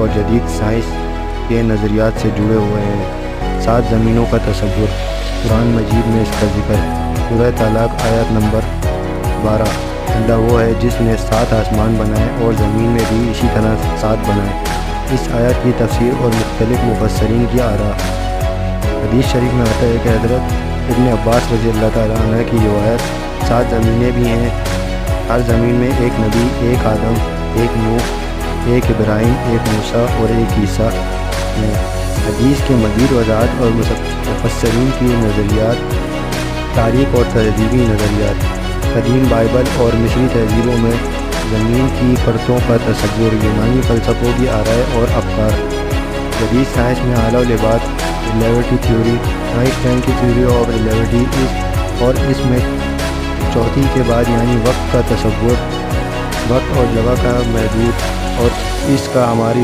اور جدید سائنس کے نظریات سے جڑے ہوئے ہیں۔ 7 زمینوں کا تصور۔ قرآن مجید میں اس کا ذکر سورہ طلاق آیت نمبر 12۔ اللہ وہ ہے جس نے 7 آسمان بنائے اور زمین میں بھی اسی طرح 7 بنائے۔ اس آیت کی تفسیر اور مختلف مفسرین کی آراء۔ حدیث شریف میں آتا ہے کہ حضرت ابن عباس رضی اللہ تعالیٰ عنہ کی روایت 7 زمینیں بھی ہیں، ہر زمین میں ایک نبی، ایک آدم، ایک نوح، ایک ابراہیم، ایک موسیٰ اور ایک عیسیٰ ہیں۔ حدیث کی مزید وضاحت اور مفسرین کی نظریات۔ تاریخ اور تہذیبی نظریات۔ قدیم بائبل اور مصری تہذیبوں میں زمین کی پرتوں کا تصور، یونانی فلسفوں کی آرائیں اور افکار۔ جدید سائنس میں اعلیٰ لباس، ریلیٹیوٹی تھیوری، آئنسٹائن کی تھیوری آف ریلیٹیوٹی اور اس میں چوتھی کے بعد یعنی وقت کا تصور، وقت اور جگہ کا محدود اور اس کا ہماری